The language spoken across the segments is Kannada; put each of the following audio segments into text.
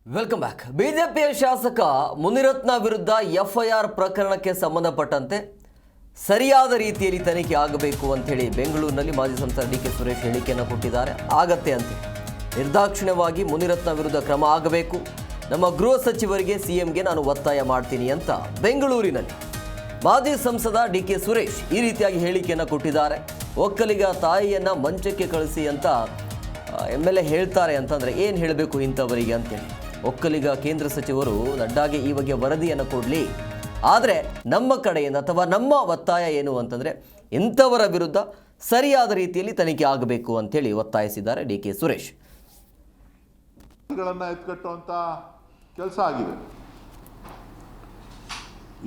Welcome back. ಬಿಜೆಪಿಯ ಶಾಸಕ ಮುನಿರತ್ನ ವಿರುದ್ಧ ಎಫ್ಐಆರ್ ಪ್ರಕರಣಕ್ಕೆ ಸಂಬಂಧಪಟ್ಟಂತೆ ಸರಿಯಾದ ರೀತಿಯಲ್ಲಿ ತನಿಖೆ ಆಗಬೇಕು ಅಂತೇಳಿ ಬೆಂಗಳೂರಿನಲ್ಲಿ ಮಾಜಿ ಸಂಸದ ಡಿ ಕೆ ಸುರೇಶ್ ಹೇಳಿಕೆಯನ್ನು ಕೊಟ್ಟಿದ್ದಾರೆ. ಆಗತ್ತೆ ಅಂತ ನಿರ್ದಾಕ್ಷಿಣ್ಯವಾಗಿ ಮುನಿರತ್ನ ವಿರುದ್ಧ ಕ್ರಮ ಆಗಬೇಕು, ನಮ್ಮ ಗೃಹ ಸಚಿವರಿಗೆ ಸಿಎಂಗೆ ನಾನು ಒತ್ತಾಯ ಮಾಡ್ತೀನಿ ಅಂತ ಬೆಂಗಳೂರಿನಲ್ಲಿ ಮಾಜಿ ಸಂಸದ ಡಿ ಕೆ ಸುರೇಶ್ ಈ ರೀತಿಯಾಗಿ ಹೇಳಿಕೆಯನ್ನು ಕೊಟ್ಟಿದ್ದಾರೆ. ಒಕ್ಕಲಿಗ ತಾಯಿಯನ್ನು ಮಂಚಕ್ಕೆ ಕಳಿಸಿ ಅಂತ MLA ಹೇಳ್ತಾರೆ ಅಂತಂದರೆ ಏನು ಹೇಳಬೇಕು ಇಂಥವರಿಗೆ ಅಂತೇಳಿ ಒಕ್ಕಲಿಗ ಕೇಂದ್ರ ಸಚಿವರು ನಡ್ಡಾಗೆ ಈ ಬಗ್ಗೆ ವರದಿಯನ್ನು ಕೊಡಲಿ. ಆದರೆ ನಮ್ಮ ಕಡೆಯಿಂದ ಅಥವಾ ನಮ್ಮ ಒತ್ತಾಯ ಏನು ಅಂತಂದರೆ ಇಂಥವರ ವಿರುದ್ಧ ಸರಿಯಾದ ರೀತಿಯಲ್ಲಿ ತನಿಖೆ ಆಗಬೇಕು ಅಂತೇಳಿ ಒತ್ತಾಯಿಸಿದ್ದಾರೆ ಡಿ ಕೆ ಸುರೇಶ್. ಎತ್ಕಟ್ಟುವಂಥ ಕೆಲಸ ಆಗಿದೆ.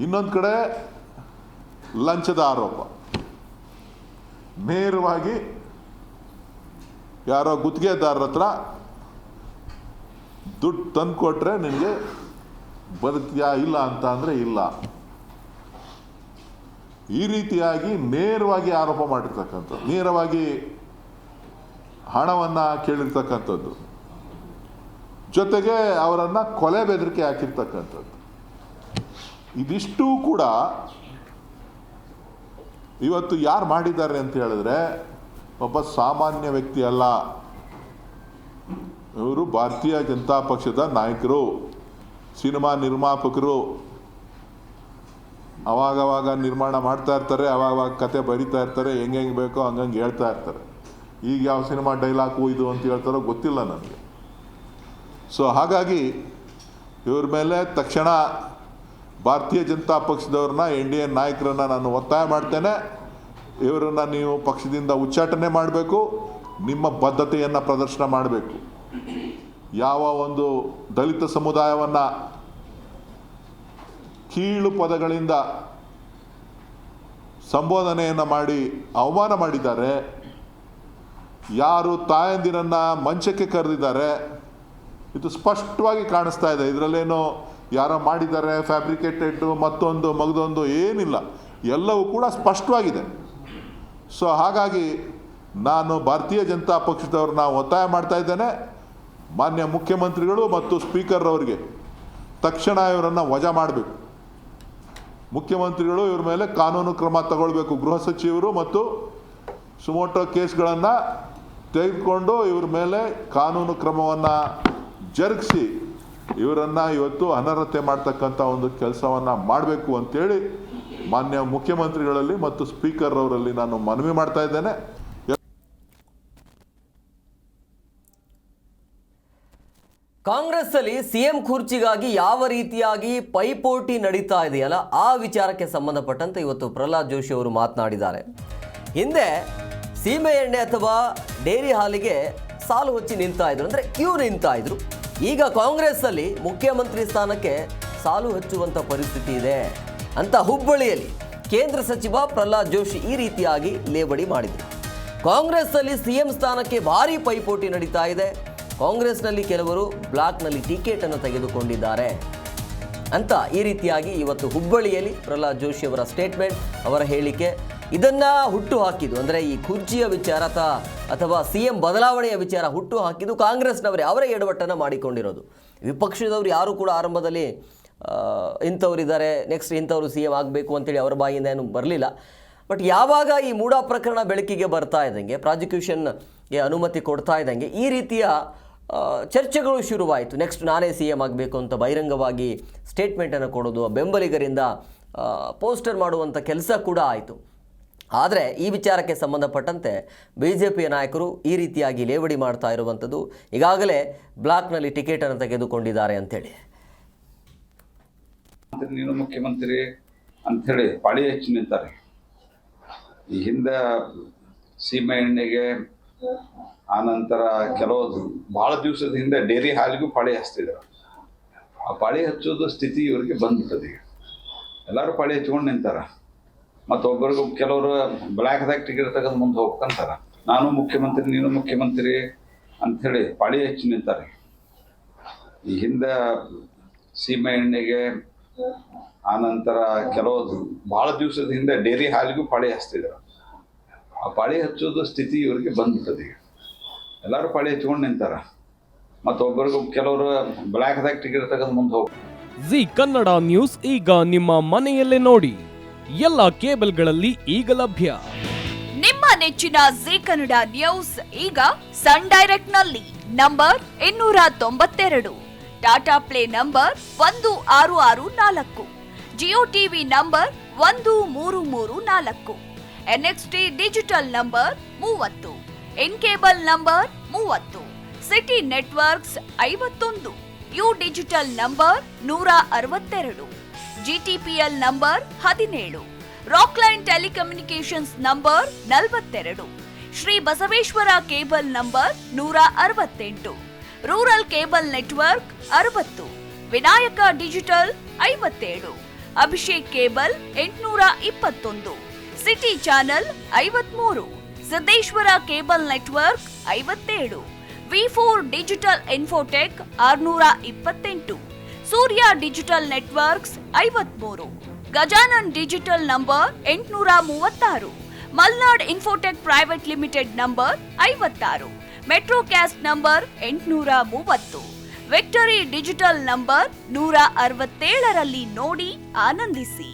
ಇನ್ನೊಂದು ಕಡೆ ಲಂಚದ ಆರೋಪ, ನೇರವಾಗಿ ಯಾರೋ ಗುತ್ತಿಗೆದಾರರ ಹತ್ರ ದುಡ್ಡು ತಂದು ಕೊಟ್ರೆ ನಿನಗೆ ಬದುಕ್ತೀಯಾ ಇಲ್ಲ ಅಂತ ಅಂದರೆ ಇಲ್ಲ, ಈ ರೀತಿಯಾಗಿ ನೇರವಾಗಿ ಆರೋಪ ಮಾಡಿರ್ತಕ್ಕಂಥದ್ದು, ನೇರವಾಗಿ ಹಣವನ್ನು ಕೇಳಿರ್ತಕ್ಕಂಥದ್ದು, ಜೊತೆಗೆ ಅವರನ್ನು ಕೊಲೆ ಬೆದರಿಕೆ ಹಾಕಿರ್ತಕ್ಕಂಥದ್ದು. ಇದಿಷ್ಟು ಕೂಡ ಇವತ್ತು ಯಾರು ಮಾಡಿದ್ದಾರೆ ಅಂತ ಹೇಳಿದ್ರೆ ಒಬ್ಬ ಸಾಮಾನ್ಯ ವ್ಯಕ್ತಿ ಅಲ್ಲ, ಇವರು ಭಾರತೀಯ ಜನತಾ ಪಕ್ಷದ ನಾಯಕರು, ಸಿನಿಮಾ ನಿರ್ಮಾಪಕರು. ಅವಾಗವಾಗ ನಿರ್ಮಾಣ ಮಾಡ್ತಾ ಇರ್ತಾರೆ, ಅವಾಗವಾಗ ಕತೆ ಬರೀತಾ ಇರ್ತಾರೆ, ಹೆಂಗೆ ಬೇಕೋ ಹಂಗಂಗೆ ಹೇಳ್ತಾ ಇರ್ತಾರೆ. ಈಗ ಯಾವ ಸಿನಿಮಾ ಡೈಲಾಗು ಇದು ಅಂತ ಹೇಳ್ತಾರೋ ಗೊತ್ತಿಲ್ಲ ನನಗೆ. ಸೊ ಹಾಗಾಗಿ ಇವ್ರ ಮೇಲೆ ತಕ್ಷಣ ಭಾರತೀಯ ಜನತಾ ಪಕ್ಷದವ್ರನ್ನ, NDA ನಾಯಕರನ್ನ ನಾನು ಒತ್ತಾಯ ಮಾಡ್ತೇನೆ, ಇವರನ್ನು ನೀವು ಪಕ್ಷದಿಂದ ಉಚ್ಚಾಟನೆ ಮಾಡಬೇಕು, ನಿಮ್ಮ ಬದ್ಧತೆಯನ್ನು ಪ್ರದರ್ಶನ ಮಾಡಬೇಕು. ಯಾವ ಒಂದು ದಲಿತ ಸಮುದಾಯವನ್ನು ಕೀಳು ಪದಗಳಿಂದ ಸಂಬೋಧನೆಯನ್ನು ಮಾಡಿ ಅವಮಾನ ಮಾಡಿದ್ದಾರೆ, ಯಾರು ತಾಯಂದಿರನ್ನು ಮಂಚಕ್ಕೆ ಕರೆದಿದ್ದಾರೆ, ಇದು ಸ್ಪಷ್ಟವಾಗಿ ಕಾಣಿಸ್ತಾ ಇದೆ. ಇದರಲ್ಲೇನೋ ಯಾರೋ ಮಾಡಿದ್ದಾರೆ, ಫ್ಯಾಬ್ರಿಕೇಟೆಡ್ ಮತ್ತೊಂದು ಮಗದೊಂದು ಏನಿಲ್ಲ, ಎಲ್ಲವೂ ಕೂಡ ಸ್ಪಷ್ಟವಾಗಿದೆ. ಸೊ ಹಾಗಾಗಿ ನಾನು ಭಾರತೀಯ ಜನತಾ ಪಕ್ಷದವ್ರನ್ನ ಒತ್ತಾಯ ಮಾಡ್ತಾ ಇದ್ದೇನೆ, ಮಾನ್ಯ ಮುಖ್ಯಮಂತ್ರಿಗಳು ಮತ್ತು ಸ್ಪೀಕರ್ ಅವರಿಗೆ ತಕ್ಷಣ ಇವರನ್ನು ವಜಾ ಮಾಡಬೇಕು. ಮುಖ್ಯಮಂತ್ರಿಗಳು ಇವ್ರ ಮೇಲೆ ಕಾನೂನು ಕ್ರಮ ತಗೊಳ್ಬೇಕು. ಗೃಹ ಸಚಿವರು ಮತ್ತು ಸುಮೋಟೋ ಕೇಸ್ಗಳನ್ನು ತೆಗೆದುಕೊಂಡು ಇವ್ರ ಮೇಲೆ ಕಾನೂನು ಕ್ರಮವನ್ನು ಜರುಗಿಸಿ ಇವರನ್ನು ಇವತ್ತು ಅನರ್ಹತೆ ಮಾಡ್ತಕ್ಕಂಥ ಒಂದು ಕೆಲಸವನ್ನು ಮಾಡಬೇಕು ಅಂತೇಳಿ ಮಾನ್ಯ ಮುಖ್ಯಮಂತ್ರಿಗಳಲ್ಲಿ ಮತ್ತು ಸ್ಪೀಕರ್ ಅವರಲ್ಲಿ ನಾನು ಮನವಿ ಮಾಡ್ತಾ ಇದ್ದೇನೆ. ಕಾಂಗ್ರೆಸ್ ಅಲ್ಲಿ ಸಿಎಂ ಕುರ್ಚಿಗಾಗಿ ಯಾವ ರೀತಿಯಾಗಿ ಪೈಪೋಟಿ ನಡೀತಾ ಇದೆಯಲ್ಲ ಆ ವಿಚಾರಕ್ಕೆ ಸಂಬಂಧಪಟ್ಟಂತೆ ಇವತ್ತು ಪ್ರಹ್ಲಾದ್ ಜೋಶಿ ಅವರು ಮಾತನಾಡಿದ್ದಾರೆ. ಹಿಂದೆ ಸೀಮೆ ಎಣ್ಣೆ ಅಥವಾ ಡೇರಿ ಹಾಲಿಗೆ ಸಾಲು ಹೊಚ್ಚಿ ನಿಂತಾ ಇದ್ರು, ಅಂದರೆ ಕ್ಯೂ ನಿಂತಾ ಇದ್ರು. ಈಗ ಕಾಂಗ್ರೆಸ್ ಅಲ್ಲಿ ಮುಖ್ಯಮಂತ್ರಿ ಸ್ಥಾನಕ್ಕೆ ಸಾಲು ಹಚ್ಚುವಂಥ ಪರಿಸ್ಥಿತಿ ಇದೆ ಅಂತ ಹುಬ್ಬಳ್ಳಿಯಲ್ಲಿ ಕೇಂದ್ರ ಸಚಿವ ಪ್ರಹ್ಲಾದ್ ಜೋಶಿ ಈ ರೀತಿಯಾಗಿ ಲೇವಡಿ ಮಾಡಿದರು. ಕಾಂಗ್ರೆಸ್ ಅಲ್ಲಿ ಸಿಎಂ ಸ್ಥಾನಕ್ಕೆ ಭಾರಿ ಪೈಪೋಟಿ ನಡೀತಾ ಇದೆ, ಕಾಂಗ್ರೆಸ್ನಲ್ಲಿ ಕೆಲವರು ಬ್ಲಾಕ್ನಲ್ಲಿ ಟಿಕೆಟ್ ಅನ್ನು ತೆಗೆದುಕೊಂಡಿದ್ದಾರೆ ಅಂತ ಈ ರೀತಿಯಾಗಿ ಇವತ್ತು ಹುಬ್ಬಳ್ಳಿಯಲ್ಲಿ ಪ್ರಹ್ಲಾದ್ ಜೋಶಿ ಅವರ ಸ್ಟೇಟ್ಮೆಂಟ್, ಅವರ ಹೇಳಿಕೆ ಇದನ್ನ ಹುಟ್ಟು ಹಾಕಿದ್ದು, ಅಂದರೆ ಈ ಕುರ್ಚಿಯ ವಿಚಾರ ಅಥವಾ ಸಿಎಂ ಬದಲಾವಣೆಯ ವಿಚಾರ ಹುಟ್ಟು ಹಾಕಿದ್ದು ಕಾಂಗ್ರೆಸ್ನವರೇ, ಅವರೇ ಎಡವಟ್ಟನ್ನು ಮಾಡಿಕೊಂಡಿರೋದು. ವಿಪಕ್ಷದವರು ಯಾರು ಕೂಡ ಆರಂಭದಲ್ಲಿ ಇಂಥವರಿದ್ದಾರೆ, ನೆಕ್ಸ್ಟ್ ಇಂಥವರು ಸಿಎಂ ಆಗಬೇಕು ಅಂತೇಳಿ ಅವರ ಬಾಯಿಂದ ಏನು ಬರಲಿಲ್ಲ. ಬಟ್ ಯಾವಾಗ ಈ ಮೂಡಾ ಪ್ರಕರಣ ಬೆಳಕಿಗೆ ಬರ್ತಾ ಇದ್ದಂಗೆ, ಪ್ರಾಸಿಕ್ಯೂಷನ್ಗೆ ಅನುಮತಿ ಕೊಡ್ತಾ ಇದ್ದಂಗೆ ಈ ರೀತಿಯ ಚರ್ಚೆಗಳು ಶುರುವಾಯಿತು. ನೆಕ್ಸ್ಟ್ ನಾನೇ ಸಿಎಂ ಆಗಬೇಕು ಅಂತ ಬಹಿರಂಗವಾಗಿ ಸ್ಟೇಟ್ಮೆಂಟನ್ನು ಕೊಡೋದು, ಬೆಂಬಲಿಗರಿಂದ ಪೋಸ್ಟರ್ ಮಾಡುವಂಥ ಕೆಲಸ ಕೂಡ ಆಯಿತು. ಆದರೆ ಈ ವಿಚಾರಕ್ಕೆ ಸಂಬಂಧಪಟ್ಟಂತೆ BJPಯ ನಾಯಕರು ಈ ರೀತಿಯಾಗಿ ಲೇವಡಿ ಮಾಡ್ತಾ ಇರುವಂಥದ್ದು, ಈಗಾಗಲೇ ಬ್ಲಾಕ್ನಲ್ಲಿ ಟಿಕೆಟನ್ನು ತೆಗೆದುಕೊಂಡಿದ್ದಾರೆ ಅಂಥೇಳಿ. ನೀನು ಮುಖ್ಯಮಂತ್ರಿ ಅಂಥೇಳಿ ಪಾಳಿ ಹೆಚ್ಚು ನಿಂತಾರೆ. ಈ ಹಿಂದೆ ಸೀಮೆ ಎಣ್ಣೆಗೆ, ಆನಂತರ ಕೆಲವು ಭಾಳ ದಿವಸದ ಹಿಂದೆ ಡೇರಿ ಹಾಲಿಗೂ ಪಾಳಿ ಹಚ್ತಿದ್ರು. ಆ ಪಾಳಿ ಹಚ್ಚೋದು ಸ್ಥಿತಿ ಇವ್ರಿಗೆ ಬಂದ್ಬಿಟ್ಟದೆ. ಈಗ ಎಲ್ಲರೂ ಪಾಳಿ ಹಚ್ಕೊಂಡು ನಿಂತಾರೆ. ಮತ್ತು ಒಬ್ಬರಿಗೂ ಕೆಲವರು ಬ್ಲ್ಯಾಕ್ದಾಗ ಟಿಕೆಟ್ ತೆಗೆದು ಮುಂದೆ ಹೋಗ್ಕಂತಾರೆ. ನಾನು ಮುಖ್ಯಮಂತ್ರಿ, ನೀನು ಮುಖ್ಯಮಂತ್ರಿ ಅಂಥೇಳಿ ಪಾಳಿ ಹೆಚ್ಚು ನಿಂತಾರೆ. ಈ ಹಿಂದೆ ಸೀಮೆ ಎಣ್ಣೆಗೆ, ಆನಂತರ ಕೆಲವು ಭಾಳ ದಿವಸದ ಹಿಂದೆ ಡೇರಿ ಹಾಲಿಗೂ ಪಾಳಿ ಹಚ್ತಿದ್ರು. ಆ ಪಾಳಿ ಹಚ್ಚೋದು ಸ್ಥಿತಿ ಇವ್ರಿಗೆ ಬಂದ್ಬಿಟ್ಟದೆ. ಈಗ ಎಲ್ಲರೂ ಪಾಳಿ ಹಚ್ಕೊಂಡು ನಿಂತಾರೆ. ಮತ್ತೊಬ್ಬರಿಗೂ ಕೆಲವರು ಬ್ಲ್ಯಾಕ್ದಾಗ ಟಿಕೆಟ್ ತೆಗೆದು ಮುಂದೆ ಹೋಗಿ. ಜಿ ಕನ್ನಡ ನ್ಯೂಸ್ ಈಗ ನಿಮ್ಮ ಮನೆಯಲ್ಲೇ ನೋಡಿ. ಎಲ್ಲ ಕೇಬಲ್ಗಳಲ್ಲಿ ಈಗ ಲಭ್ಯ. ನಿಮ್ಮ ನೆಚ್ಚಿನ ಜಿ ಕನ್ನಡ ನ್ಯೂಸ್ ಈಗ ಸನ್ ಡೈರೆಕ್ಟ್ ನಲ್ಲಿ number 292, Tata play number 1664, Jio TV number 1334, NXT digital number 30, in cable number 30, city networks 51, U digital number 162, GTPL number 17, Rockline telecommunications number 42, Shri Basaveshwara cable number 168, rural cable network 60, Vinayaka digital 57, Abhishek cable 821, city channel 53, Siddeshwara cable network 57, V4 digital Infotech 628, Surya digital networks 53, Gajanan digital number 836, Malnad Infotech private limited number 56, Metrocast number 830, Victory digital number 167ರಲ್ಲಿ ನೋಡಿ ಆನಂದಿಸಿ.